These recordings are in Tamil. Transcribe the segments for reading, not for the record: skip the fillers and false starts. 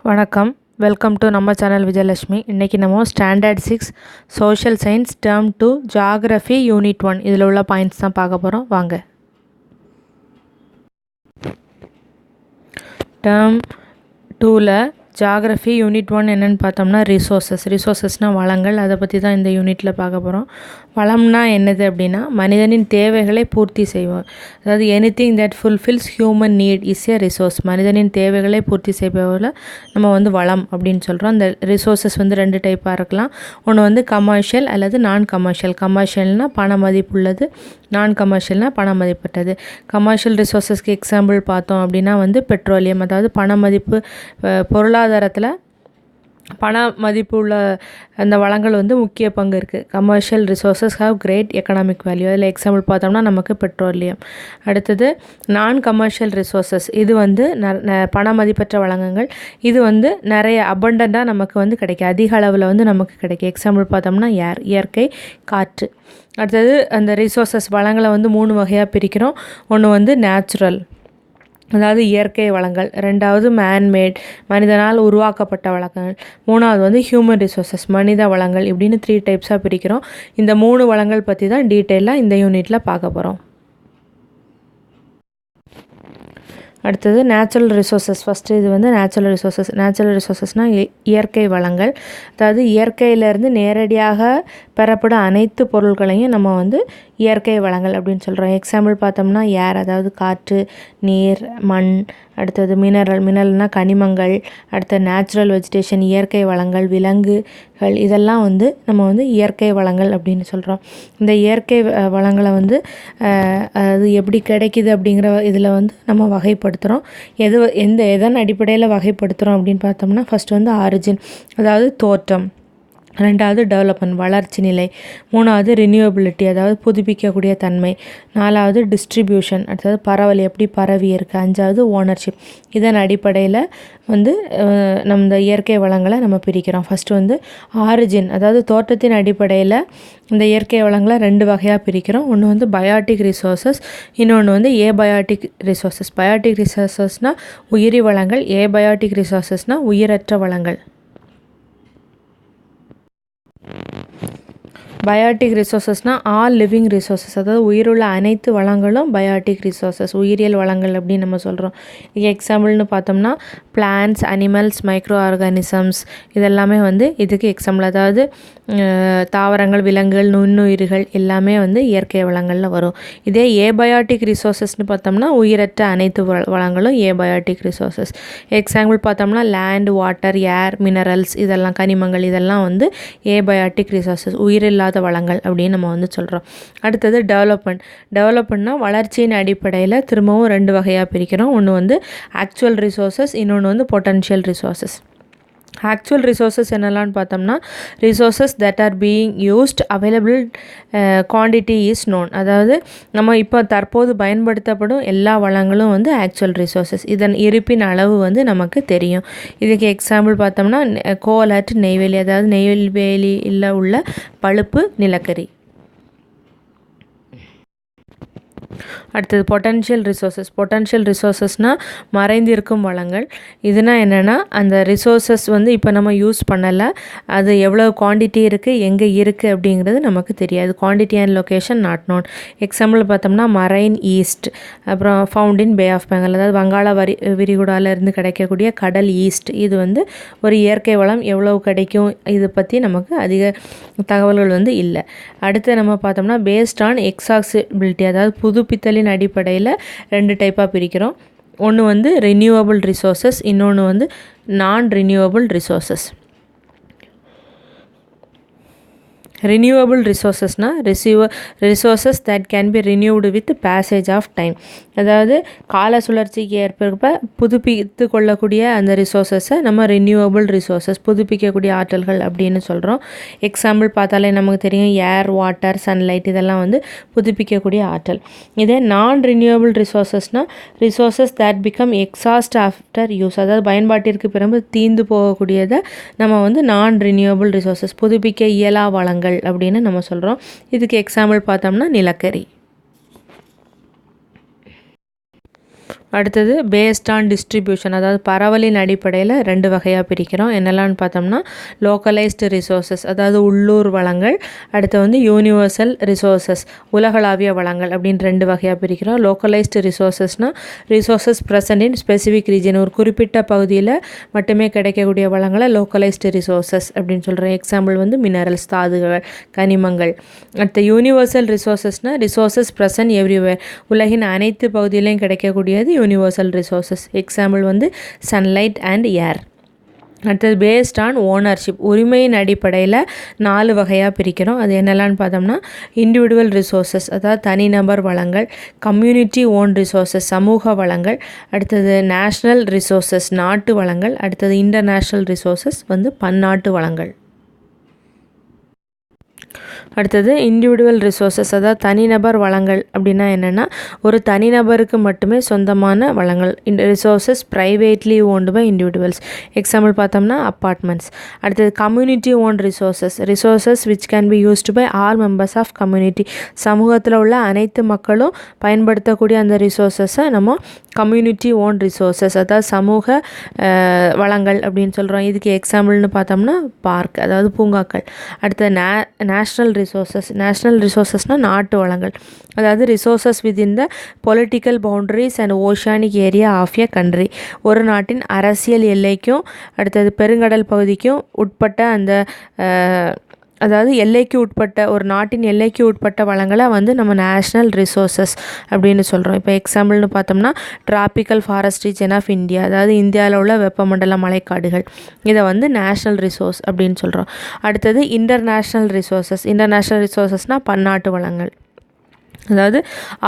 வணக்கம், வெல்கம் டு நம்ம சேனல் விஜயலட்சுமி. இன்றைக்கி நம்ம standard 6 social science term 2 geography unit 1 இதில் உள்ள பாயிண்ட்ஸ் தான் பார்க்க போகிறோம். வாங்க. டேர்ம் 2ல் ஜியாகிரஃபி யூனிட் 1 என்னென்னு பார்த்தோம்னா ரிசோர்ஸஸ்னால் வளங்கள். அதை பற்றி தான் இந்த யூனிட்டில் பார்க்க போகிறோம். வளம்னா என்னது அப்படின்னா மனிதனின் தேவைகளை பூர்த்தி செய்வோம். அதாவது anything that fulfils human need is a resource. மனிதனின் தேவைகளை பூர்த்தி செய்பவர்களை நம்ம வளம் அப்படின்னு சொல்கிறோம். இந்த ரிசோர்ஸஸ் ரெண்டு டைப்பாக இருக்கலாம். ஒன்று கமர்ஷியல் அல்லது நான் கமர்ஷியல். கமர்ஷியல்னால் பண மதிப்புள்ளது, நான் கமர்ஷியல்னால் பண மதிப்பட்டது. கமர்ஷியல் ரிசோர்ஸஸ்க்கு எக்ஸாம்பிள் பார்த்தோம் அப்படின்னா பெட்ரோலியம், அதாவது பண மதிப்பு பொருளாதாரத்தில் பண மதிப்பு உள்ள அந்த வளங்கள் முக்கிய பங்கு இருக்குது. Commercial resources have great economic value. அதில் எக்ஸாம்பிள் பார்த்தோம்னா நமக்கு பெட்ரோலியம். அடுத்தது நான் கமர்ஷியல் ரிசோர்ஸஸ். இது பண மதிப்பற்ற வளங்கள். இது நிறைய அபண்டண்ட்டாக நமக்கு கிடைக்கும், அதிக அளவில் நமக்கு கிடைக்கும். எக்ஸாம்பிள் பார்த்தோம்னா இயற்கை, காற்று. அடுத்தது அந்த ரிசோர்ஸஸ் வளங்களை 3 வகையாக பிரிக்கிறோம். ஒன்று நேச்சுரல், அதாவது இயற்கை வளங்கள். ரெண்டாவது மேன்மேட், மனிதனால் உருவாக்கப்பட்ட வளங்கள். மூணாவது ஹியூமன் ரிசோர்ஸஸ், மனித வளங்கள். இப்படின்னு 3 டைப்ஸாக பிரிக்கிறோம். இந்த 3 வளங்கள் பற்றி தான் டீட்டெயிலாக இந்த யூனிட்டில் பார்க்க போகிறோம். அடுத்தது நேச்சுரல் ரிசோர்ஸஸ். ஃபஸ்ட்டு இது நேச்சுரல் ரிசோர்ஸஸ். நேச்சுரல் ரிசோர்ஸஸ்னால் இயற்கை வளங்கள். அதாவது இயற்கையிலேருந்து நேரடியாக பெறப்படும் அனைத்து பொருட்களையும் நம்ம இயற்கை வளங்கள் அப்படின்னு சொல்கிறோம். எக்ஸாம்பிள் பார்த்தோம்னா ஏர், அதாவது காற்று, நீர், மண். அடுத்தது மினரல்னால் கனிமங்கள். அடுத்தது நேச்சுரல் வெஜிடேஷன், இயற்கை வளங்கள், விலங்குகள். இதெல்லாம் நம்ம இயற்கை வளங்கள் அப்படின்னு சொல்கிறோம். இந்த இயற்கை வளங்களை அது எப்படி கிடைக்கிது அப்படிங்கிற இதில் நம்ம வகைப்படுத்துகிறோம். எதன் அடிப்படையில் வகைப்படுத்துகிறோம் அப்படின்னு பார்த்தோம்னா ஃபஸ்ட்டு ஆரிஜின், அதாவது தோற்றம். ரெண்டாவது டெவலப்மெண்ட், வளர்ச்சி நிலை. மூணாவது ரினியூவபிலிட்டி, அதாவது புதுப்பிக்கக்கூடிய தன்மை. நாலாவது டிஸ்ட்ரிபியூஷன், அதாவது பரவல், எப்படி பரவி இருக்குது. அஞ்சாவது ஓனர்ஷிப். இதன் அடிப்படையில் நம்ம இந்த இயற்கை வளங்களை நம்ம பிரிக்கிறோம். ஃபஸ்ட்டு ஆரிஜின், அதாவது தோற்றத்தின் அடிப்படையில் இந்த இயற்கை வளங்களை 2 வகையாக பிரிக்கிறோம். ஒன்று பயாட்டிக் ரிசோர்ஸஸ், இன்னொன்று ஏபயாட்டிக் ரிசோர்ஸஸ். பயாட்டிக் ரிசோர்ஸஸ்னால் உயிரி வளங்கள், ஏபயாட்டிக் ரிசோர்ஸஸ்னால் உயிரற்ற வளங்கள். பயாட்டிக் ரிசோர்ஸஸ்னால் ஆல் லிவிங் ரிசோர்ஸஸ், அதாவது உயிருள்ள அனைத்து வளங்களும் பயாட்டிக் ரிசோர்ஸஸ், உயிரியல் வளங்கள் அப்படின்னு நம்ம சொல்கிறோம். இதுக்கு எக்ஸாம்பிள்னு பார்த்தோம்னா பிளான்ட்ஸ், அனிமல்ஸ், மைக்ரோ ஆர்கானிசம்ஸ். இதெல்லாமே இதுக்கு எக்ஸாம்பிள். அதாவது தாவரங்கள், விலங்குகள், நுண்ணுயிர்கள் எல்லாமே இயற்கை வளங்களில் வரும். இதே ஏபயாட்டிக் ரிசோர்ஸஸ்னு பார்த்தோம்னா உயிரற்ற அனைத்து வளங்களும் ஏபயாட்டிக் ரிசோர்ஸஸ். எக்ஸாம்பிள் பார்த்தோம்னா லேண்ட், வாட்டர், ஏர், மினரல்ஸ், இதெல்லாம் கனிமங்கள். இதெல்லாம் ஏபயாட்டிக் ரிசோர்ஸஸ், உயிரில்லாத வளங்கள் அப்படின்னு நம்ம சொல்கிறோம். அடுத்தது டெவலப்மெண்ட்னா வளர்ச்சியின் அடிப்படையில் திரும்பவும் 2 வகையாக பிரிக்கிறோம். ஒன்று ஆக்சுவல் ரிசோர்ஸஸ், இன்னொன்று பொட்டன்ஷியல் ரிசோர்ஸஸ். ஆக்சுவல் ரிசோர்ஸஸ் என்னெல்லாம்னு பார்த்தோம்னா resources that are being used, available quantity is known. அதாவது நம்ம இப்போ தற்போது பயன்படுத்தப்படும் எல்லா வளங்களும் ஆக்சுவல் ரிசோர்ஸஸ். இதன் இருப்பின் அளவு நமக்கு தெரியும். இதுக்கு எக்ஸாம்பிள் பார்த்தோம்னா கோல் அட் நெய்வேலி, அதாவது நெய்வேலியில் உள்ள பழுப்பு நிலக்கரி. அடுத்தது பொட்டன்ஷியல் ரிசோர்ஸஸ்னால் மறைந்திருக்கும் வளங்கள். இதுனா என்னென்னா அந்த ரிசோர்ஸஸ் இப்போ நம்ம யூஸ் பண்ணலை, அது எவ்வளோ குவான்டிட்டி இருக்குது, எங்கே இருக்குது அப்படிங்கிறது நமக்கு தெரியாது. Quantity and location not known. Example பார்த்தோம்னா மரைன் ஈஸ்ட், அப்புறம் found in Bay of Bengal, அதாவது வங்காள விரிகுடாவிலிருந்து கிடைக்கக்கூடிய கடல் ஈஸ்ட். இது ஒரு இயற்கை வளம். எவ்வளவு கிடைக்கும் இதை பற்றி நமக்கு அதிக தகவல்கள் இல்லை. அடுத்து நம்ம பார்த்தோம்னா பேஸ்ட் ஆன் எக்ஸாசிபிலிட்டி, அதாவது புதுப்பித்தலின் அடிப்படையில் 2 டைப்பாக பிரிக்கிறோம். ஒன்று ரினியூவபிள் ரிசோர்ஸஸ், இன்னொன்று நான் ரினியூவபிள் ரிசோர்ஸஸ். ரினியூவபிள் ரிசோர்ஸஸ்னால் resources that can be renewed with passage of time. அதாவது கால சுழற்சிக்கு ஏற்ப புதுப்பித்து கொள்ளக்கூடிய அந்த ரிசோர்ஸஸை நம்ம ரினியூவபிள் ரிசோர்ஸஸ், புதுப்பிக்கக்கூடிய ஆற்றல்கள் அப்படின்னு சொல்கிறோம். எக்ஸாம்பிள் பார்த்தாலே நமக்கு தெரியும் ஏர், வாட்டர், சன்லைட். இதெல்லாம் புதுப்பிக்கக்கூடிய ஆற்றல். இதே நான் ரினியூவபிள் ரிசோர்ஸஸ்னால் resources that become exhaust after use, அதாவது பயன்பாட்டிற்கு பிறகு தீர்ந்து போகக்கூடியதை நம்ம நான் ரினியூவபிள் ரிசோர்ஸஸ், புதுப்பிக்க இயலா வளங்கள் அப்படின்னு நம்ம சொல்கிறோம். இதுக்கு எக்ஸாம்பிள் பார்த்தோம்னா நிலக்கரி. அடுத்தது பேஸ்ட் ஆன் டிஸ்ட்ரிபியூஷன், அதாவது பரவலின் அடிப்படையில் 2 வகையாக பிரிக்கிறோம். என்னெல்லாம்னு பார்த்தோம்னா லோக்கலைஸ்டு ரிசோர்ஸஸ், அதாவது உள்ளூர் வளங்கள். அடுத்து வந்து யூனிவர்சல் ரிசோர்ஸஸ், உலகளாவிய வளங்கள் அப்படின்னு 2 வகையாக பிரிக்கிறோம். லோக்கலைஸ்டு ரிசோர்ஸஸ்னால் resources present in specific region, ஒரு குறிப்பிட்ட பகுதியில் மட்டுமே கிடைக்கக்கூடிய வளங்களை லோக்கலைஸ்டு ரிசோர்ஸஸ் அப்படின்னு சொல்கிறோம். எக்ஸாம்பிள் வந்து மினரல்ஸ், தாதுகள், கனிமங்கள். அடுத்து யூனிவர்சல் ரிசோர்ஸஸ்னால் ரிசோர்ஸஸ் ப்ரெசன்ட் எவ்ரிவேர், உலகின் அனைத்து பகுதியிலையும் கிடைக்கக்கூடியது யூனிவர்சல் ரிசோர்ஸஸ். எக்ஸாம்பிள் வந்து சன்லைட் அண்ட் ஏர். அடுத்தது பேஸ்ட் ஆன் ஓனர்ஷிப், உரிமையின் அடிப்படையில் 4 வகையாக பிரிக்கிறோம். அது என்னெல்லாம்னு பார்த்தோம்னா இண்டிவிஜுவல் ரிசோர்ஸஸ், அதாவது தனிநபர் வளங்கள். கம்யூனிட்டி ஓன் ரிசோர்ஸஸ், சமூக வளங்கள். அடுத்தது நேஷ்னல் ரிசோர்ஸஸ், நாட்டு வளங்கள். அடுத்தது இன்டர்நேஷ்னல் ரிசோர்ஸஸ் வந்து பன்னாட்டு வளங்கள். அடுத்தது இண்டிவிஜுவல் ரிசோர்ஸஸ், அதாவது தனிநபர் வளங்கள் அப்படின்னா என்னென்னா ஒரு தனிநபருக்கு மட்டுமே சொந்தமான வளங்கள். Resources privately owned by individuals. Example பார்த்தோம்னா அப்பார்ட்மெண்ட்ஸ். அடுத்தது community own resources, resources which can be used by all members of community, சமூகத்தில் உள்ள அனைத்து மக்களும் பயன்படுத்தக்கூடிய அந்த ரிசோர்ஸஸை நம்ம கம்யூனிட்டி ஓன் ரிசோர்ஸஸ், அதாவது சமூக வளங்கள் அப்படின்னு சொல்கிறோம். இதுக்கு எக்ஸாம்பிள்னு பார்த்தோம்னா பார்க், அதாவது பூங்காக்கள். அடுத்தது நேஷ்னல் ரிசோர்ஸஸ், நேஷ்னல் ரிசோர்ஸஸ்னால் நாட்டு வளங்கள், அதாவது resources within the political boundaries and oceanic area of a country, ஒரு நாட்டின் அரசியல் எல்லைக்கும் அடுத்தது பெருங்கடல் பகுதிக்கும் உட்பட்ட அந்த அதாவது எல்லைக்கு உட்பட்ட ஒரு நாட்டின் எல்லைக்கு உட்பட்ட வளங்களை வந்து நம்ம நேஷ்னல் ரிசோர்ஸஸ் அப்படின்னு சொல்கிறோம். இப்போ எக்ஸாம்பிள்னு பார்த்தோம்னா tropical forest region of India, அதாவது இந்தியாவில் உள்ள வெப்பமண்டல மலைக்காடுகள், இதை வந்து நேஷ்னல் ரிசோர்ஸ் அப்படின்னு சொல்கிறோம். அடுத்தது இன்டர்நேஷ்னல் ரிசோர்ஸஸ், இன்டர்நேஷ்னல் ரிசோர்ஸஸ்னால் பன்னாட்டு வளங்கள், அதாவது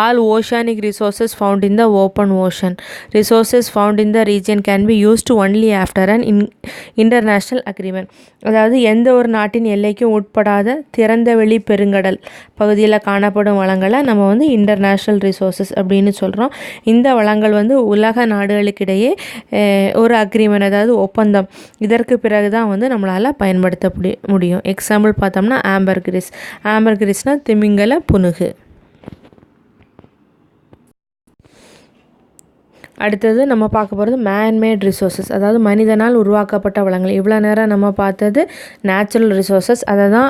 all oceanic resources found in the open ocean, resources found in the region can be used only after an international agreement, அதாவது எந்த ஒரு நாட்டின் எல்லைக்கும் உட்படாத திறந்த வெளி பெருங்கடல் பகுதியில் காணப்படும் வளங்களை நம்ம வந்து இன்டர்நேஷ்னல் ரிசோர்ஸஸ் அப்படின்னு சொல்கிறோம். இந்த வளங்கள் வந்து உலக நாடுகளுக்கிடையே ஒரு அக்ரிமெண்ட், அதாவது ஒப்பந்தம், இதற்கு பிறகு தான் வந்து நம்மளால் பயன்படுத்த முடியும். எக்ஸாம்பிள் பார்த்தோம்னா ஆம்பர்கிரிஸ், ஆம்பர்கிரிஸ்னால் திமிங்கல புனுகு. அடுத்தது நம்ம பார்க்க போகிறது மேன்மேட் ரிசோர்ஸஸ், அதாவது மனிதனால் உருவாக்கப்பட்ட வளங்கள். இவ்வளோ நேரம் நம்ம பார்த்தது நேச்சுரல் ரிசோர்ஸஸ், அதை தான்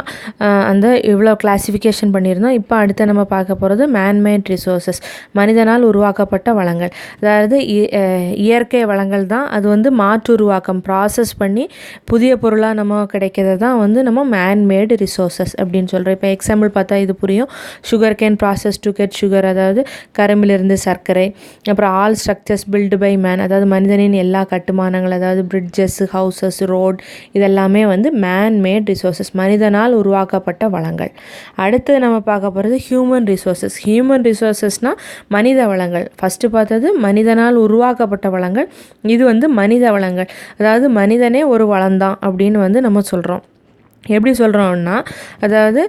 அந்த இவ்வளோ கிளாசிஃபிகேஷன் பண்ணியிருந்தோம். இப்போ அடுத்து நம்ம பார்க்க போகிறது மேன்மேட் ரிசோர்ஸஸ், மனிதனால் உருவாக்கப்பட்ட வளங்கள். அதாவது இயற்கை வளங்கள் தான், அது வந்து மாற்று உருவாக்கம், ப்ராசஸ் பண்ணி புதிய பொருளாக நம்ம கிடைக்கிறது தான் வந்து நம்ம மேன்மேடு ரிசோர்ஸஸ் அப்படின்னு சொல்கிறோம். இப்போ எக்ஸாம்பிள் பார்த்தா இது புரியும். Sugar cane process to get sugar, அதாவது கரும்பிலிருந்து சர்க்கரை. அப்புறம் all structures built by man, அதாவது மனிதனின் எல்லா கட்டுமானங்கள், அதாவது பிரிட்ஜஸ், ஹவுசஸ், ரோட், இதெல்லாமே வந்து மேன்மேட் ரிசோர்ஸஸ், மனிதனால் உருவாக்கப்பட்ட வளங்கள். அடுத்தது நம்ம பார்க்க போகிறது ஹியூமன் ரிசோர்ஸஸ். ஹியூமன் ரிசோர்ஸஸ்னால் மனித வளங்கள். ஃபஸ்ட்டு பார்த்தது மனிதனால் உருவாக்கப்பட்ட வளங்கள், இது வந்து மனித வளங்கள், அதாவது மனிதனே ஒரு வளம்தான் அப்படின்னு வந்து நம்ம சொல்கிறோம். எப்படி சொல்கிறோம்னா, அதாவது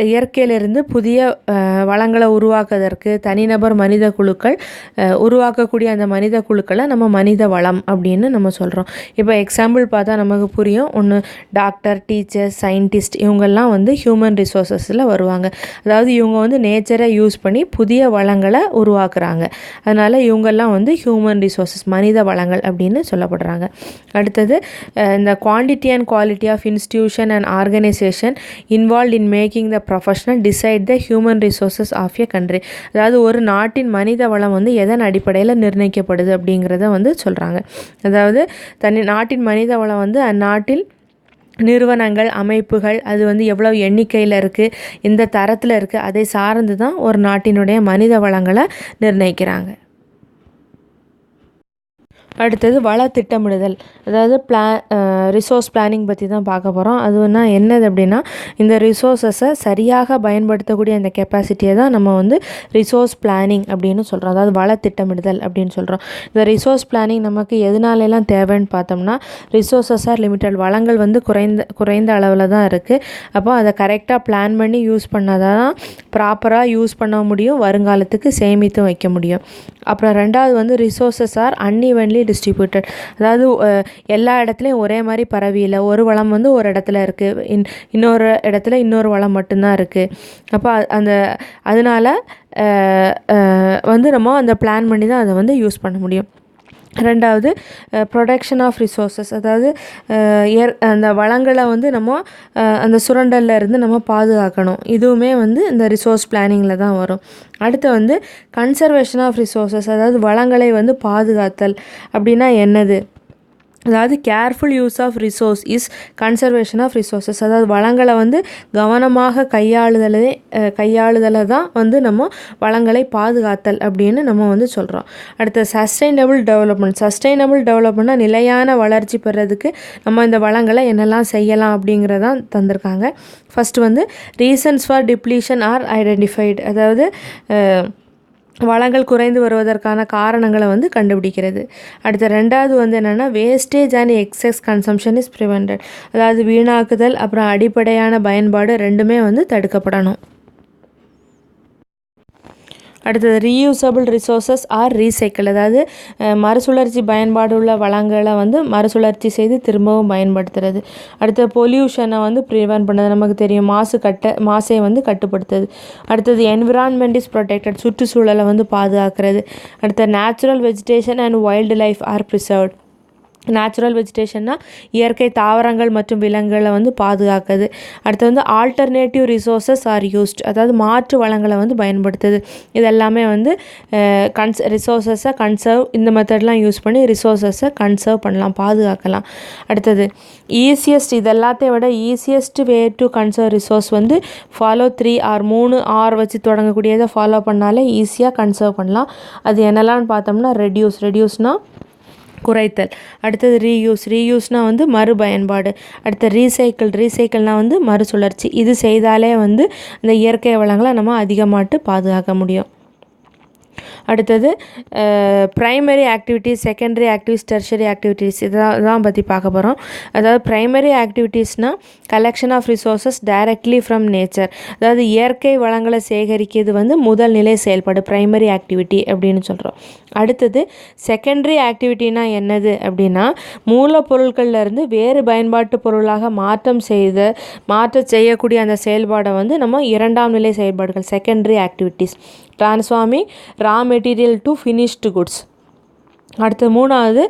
இயற்கையிலிருந்து புதிய வளங்களை உருவாக்குவதற்கு தனிநபர் மனித குழுக்கள் உருவாக்கக்கூடிய அந்த மனித குழுக்களை நம்ம மனித வளம் அப்படின்னு நம்ம சொல்கிறோம். இப்போ எக்ஸாம்பிள் பார்த்தா நமக்கு புரியும். ஒன்று டாக்டர், டீச்சர்ஸ், சயின்டிஸ்ட், இவங்கெல்லாம் வந்து ஹியூமன் ரிசோர்ஸஸில் வருவாங்க. அதாவது இவங்க வந்து நேச்சரை யூஸ் பண்ணி புதிய வளங்களை உருவாக்குறாங்க. அதனால் இவங்கெல்லாம் வந்து ஹியூமன் ரிசோர்ஸஸ், மனித வளங்கள் அப்படின்னு சொல்லப்படுறாங்க. அடுத்தது இந்த quantity and quality of institution and organisation involve in making the professional decide the human resources of a country, அதாவது ஒரு நாட்டின் மனித வளம் வந்து எதன் அடிப்படையில் நிர்ணயிக்கப்படுது அப்படிங்கிறத வந்து சொல்கிறாங்க. அதாவது நாட்டின் மனித வளம் வந்து அந்நாட்டில் நிறுவனங்கள், அமைப்புகள், அது வந்து எவ்வளோ எண்ணிக்கையில் இருக்குது, எந்த தரத்தில் இருக்குது, அதை சார்ந்து தான் ஒரு நாட்டினுடைய மனித வளங்களை நிர்ணயிக்கிறாங்க. அடுத்தது வள திட்டமிடுதல், அதாவது ரிசோர்ஸ் பிளானிங் பற்றி தான் பார்க்க போகிறோம். அதுனா என்னது அப்படின்னா, இந்த ரிசோர்ஸஸை சரியாக பயன்படுத்தக்கூடிய இந்த கெப்பாசிட்டியை தான் நம்ம வந்து ரிசோர்ஸ் பிளானிங் அப்படின்னு சொல்கிறோம், அதாவது வள திட்டமிடுதல் அப்படின்னு சொல்கிறோம். இந்த ரிசோர்ஸ் பிளானிங் நமக்கு எதனாலெல்லாம் தேவைன்னு பார்த்தோம்னா, ரிசோர்ஸஸ் ஆர் லிமிட்டட், வளங்கள் வந்து குறைந்த அளவில் தான் இருக்குது. அப்போ அதை கரெக்டாக பிளான் பண்ணி யூஸ் பண்ணால் தான் ப்ராப்பராக யூஸ் பண்ண முடியும், வருங்காலத்துக்கு சேமித்து வைக்க முடியும். அப்புறம் ரெண்டாவது வந்து ரிசோர்ஸஸ் ஆர் அன்இவன்லி டிஸ்ட்ரிபியூட்டட். அதாவது எல்லா இடத்துலையும் ஒரே மாதிரி பரவி இல்லை. ஒரு வளம் வந்து ஒரு இடத்துல இருக்குது, இன்னொரு இடத்துல இன்னொரு வளம் மட்டும்தான் இருக்குது. அப்போ அதனால வந்து நம்ம அந்த பிளான் பண்ணி தான் அதை வந்து யூஸ் பண்ண முடியும். ரெண்டாவது ப்ரொடெக்ஷன் ஆஃப் ரிசோர்ஸஸ், அதாவது அந்த வளங்களை வந்து நம்ம அந்த சுரண்டல்ல இருந்து நம்ம பாதுகாக்கணும். இதுவுமே வந்து இந்த ரிசோர்ஸ் பிளானிங்கில் தான் வரும். அடுத்து வந்து கன்சர்வேஷன் ஆஃப் ரிசோர்ஸஸ், அதாவது வளங்களை வந்து பாதுகாத்தல் அப்படின்னா என்னது? அதாவது careful use of resource is conservation of resources. அதாவது வளங்களை வந்து கவனமாக கையாளுதலை தான் வந்து நம்ம வளங்களை பாதுகாத்தல் அப்படின்னு நம்ம வந்து சொல்கிறோம். அடுத்த சஸ்டைனபிள் டெவலப்மெண்ட்னா நிலையான வளர்ச்சி பெறதுக்கு நம்ம இந்த வளங்களை என்னெல்லாம் செய்யலாம் அப்படிங்கிறதான் தந்திருக்காங்க. ஃபஸ்ட்டு வந்து reasons for depletion are identified, அதாவது வளங்கள் குறைந்து வருவதற்கான காரணங்களை வந்து கண்டுபிடிக்கிறது. அடுத்த ரெண்டாவது வந்து என்னென்னா wastage and excess consumption is prevented, அதாவது வீணாக்குதல் அப்புறம் அடிப்படையான பயன்பாடு ரெண்டுமே வந்து தடுக்கப்படணும். அடுத்தது ரீயூசபிள் ரிசோர்ஸஸ் ஆர் ரீசைக்கிள், அதாவது மறுசுழற்சி பயன்பாடு உள்ள வளங்களை வந்து மறுசுழற்சி செய்து திரும்பவும் பயன்படுத்துறது. அடுத்தது பொல்யூஷனை வந்து ப்ரிவென்ட் பண்ணது, நமக்கு தெரியும் மாசை வந்து கட்டுப்படுத்துது. அடுத்தது என்விரான்மெண்ட் இஸ் ப்ரொடெக்டட், சுற்றுச்சூழலை வந்து பாதுகாக்கிறது. அடுத்தது natural vegetation and wildlife are preserved, natural வெஜிடேஷன்னா இயற்கை தாவரங்கள் மற்றும் விலங்குகளை வந்து பாதுகாக்குது. அடுத்து வந்து ஆல்டர்னேட்டிவ் ரிசோர்ஸஸ் ஆர் யூஸ்ட், அதாவது மாற்று வளங்களை வந்து பயன்படுத்துது. இதெல்லாமே வந்து ரிசோர்ஸஸை கன்சர்வ், இந்த மெத்தட்லாம் யூஸ் பண்ணி ரிசோர்ஸஸை கன்சர்வ் பண்ணலாம், பாதுகாக்கலாம். அடுத்தது ஈஸியஸ்ட், இது எல்லாத்தையும் விட easiest way to conserve resource வந்து ஃபாலோ 3 ஆர் 3 ஆர் வச்சு தொடங்கக்கூடியதை ஃபாலோ பண்ணாலே ஈஸியாக கன்சர்வ் பண்ணலாம். அது என்னெல்லாம்னு பார்த்தோம்னா ரெடியூஸ்னால் குறைத்தல், அடுத்தது ரீயூஸ்னால் வந்து மறுபயன்பாடு, அடுத்த ரீசைக்கிள்னால் வந்து மறுசுழற்சி. இது செய்தாலே வந்து இந்த இயற்கை வளங்களை நம்ம அதிகமாட்டு பாதுகாக்க முடியும். அடுத்தது primary activities, secondary activities, tertiary activities, இதான் பற்றி பார்க்க போகிறோம். அதாவது ப்ரைமரி ஆக்டிவிட்டீஸ்னால் collection of resources directly from nature, அதாவது இயற்கை வளங்களை சேகரிக்கிறது வந்து முதல் நிலை செயல்பாடு, ப்ரைமரி ஆக்டிவிட்டி அப்படின்னு சொல்கிறோம். அடுத்தது செகண்டரி ஆக்டிவிட்டினா என்னது அப்படின்னா மூலப்பொருட்கள்லேருந்து வேறு பயன்பாட்டு பொருளாக மாற்றம் செய்யக்கூடிய அந்த செயல்பாடை வந்து நம்ம இரண்டாம் நிலை செயல்பாடுகள், secondary activities, transforming raw material to finished goods. அடுத்து மூணாவது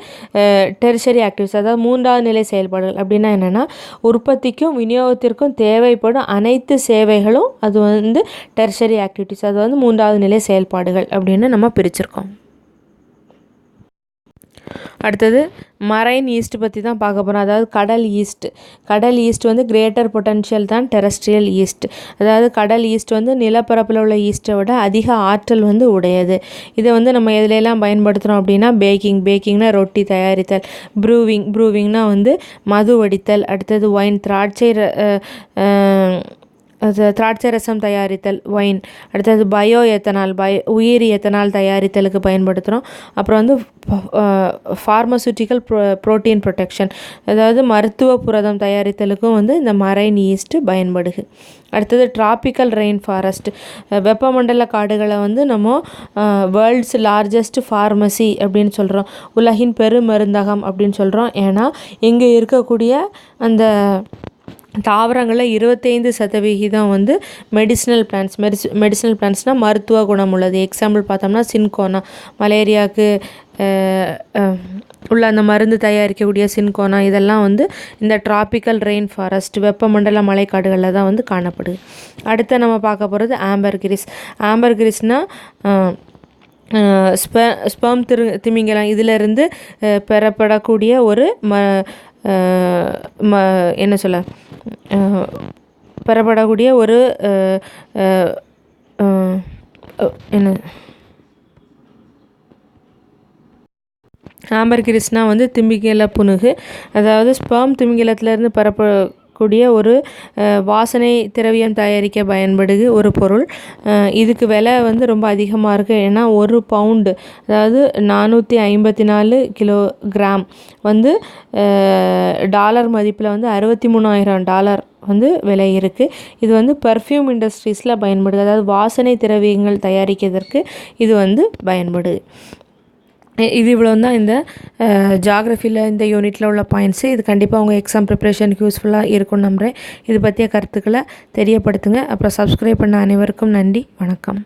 டெர்ஷரி ஆக்டிவிட்டிஸ், அதாவது மூன்றாவது நிலை செயல்பாடுகள் அப்படின்னா என்னென்னா உற்பத்திக்கும் விநியோகத்திற்கும் தேவைப்படும் அனைத்து சேவைகளும் அது வந்து டெர்ஷரி ஆக்டிவிட்டிஸ், அது வந்து மூன்றாவது நிலை செயல்பாடுகள் அப்படின்னு நம்ம பிரிச்சிருக்கோம். அடுத்தது மரைன் ஈஸ்ட் பற்றி தான் பார்க்க போகிறோம். அதாவது கடல் ஈஸ்ட் வந்து கிரேட்டர் பொட்டன்ஷியல் தான் டெரஸ்ட்ரியல் ஈஸ்ட், அதாவது கடல் ஈஸ்ட் வந்து நிலப்பரப்பில் உள்ள ஈஸ்ட்டை விட அதிக ஆற்றல் வந்து உடையது. இதை வந்து நம்ம எதுலெல்லாம் பயன்படுத்துகிறோம் அப்படின்னா பேக்கிங்னா ரொட்டி தயாரித்தல், ப்ரூவிங்னா வந்து மது வடித்தல், அடுத்தது ஒயின் திராட்சை ரசம் தயாரித்தல் ஒயின், அடுத்தது உயிரி எத்தனால் தயாரித்தலுக்கு பயன்படுத்துகிறோம். அப்புறம் வந்து ஃபார்மசூட்டிக்கல் ப்ரோட்டீன் ப்ரொடெக்ஷன், அதாவது மருத்துவ புரதம் தயாரித்தலுக்கும் வந்து இந்த மரைன் ஈஸ்ட் பயன்படுது. அடுத்தது டிராபிக்கல் ரெயின் ஃபாரஸ்ட், வெப்பமண்டல காடுகளை வந்து நம்ம வேர்ல்ட்ஸ் லார்ஜஸ்ட் ஃபார்மசி அப்படின்னு சொல்கிறோம், உலகின் பெருமருந்தகம் அப்படின்னு சொல்கிறோம். ஏன்னா இங்கே இருக்கக்கூடிய அந்த தாவரங்களில் 25% வந்து மெடிசினல் பிளான்ட்ஸ்னால் மருத்துவ குணம் உள்ளது. எக்ஸாம்பிள் பார்த்தோம்னா சின்கோனா, மலேரியாவுக்கு உள்ள அந்த மருந்து தயாரிக்கக்கூடிய சின்கோனா, இதெல்லாம் வந்து இந்த டிராபிக்கல் ரெயின் ஃபாரஸ்ட் வெப்பமண்டல மலைக்காடுகளில் தான் வந்து காணப்படுது. அடுத்து நம்ம பார்க்க போகிறது ஆம்பர்கிரிஸ்னால் ஸ்பெர்ம் திமிங்கலம், இதிலிருந்து பெறப்படக்கூடிய ஒரு பெறப்படக்கூடிய ஒரு ஆம்பர்கிரிஸ்னால் வந்து திமிங்கல புனுகு, அதாவது ஸ்பெர்ம் திமிங்கலத்திலேருந்து பெறப்படக்கூடிய ஒரு வாசனை திரவியம் தயாரிக்க பயன்படுது ஒரு பொருள். இதுக்கு விலை வந்து ரொம்ப அதிகமாக இருக்குது. ஏன்னா ஒரு பவுண்டு, அதாவது 454 கிலோகிராம் வந்து டாலர் மதிப்பில் வந்து $63,000 வந்து விலை இருக்குது. இது வந்து பர்ஃப்யூம் இண்டஸ்ட்ரீஸில் பயன்படுது, அதாவது வாசனை திரவியங்கள் தயாரிக்கிறதுக்கு இது வந்து பயன்படுது. இது இவ்வளோ தான் இந்த ஜியாகிரஃபியில் இந்த யூனிட்டில் உள்ள பாயிண்ட்ஸு. இது கண்டிப்பாக உங்கள் எக்ஸாம் ப்ரிப்ரேஷனுக்கு யூஸ்ஃபுல்லாக இருக்கும்னு நம்புகிறேன். இது பற்றிய கருத்துக்களை தெரியப்படுத்துங்க. அப்புறம் சப்ஸ்கிரைப் பண்ண அனைவருக்கும் நன்றி. வணக்கம்.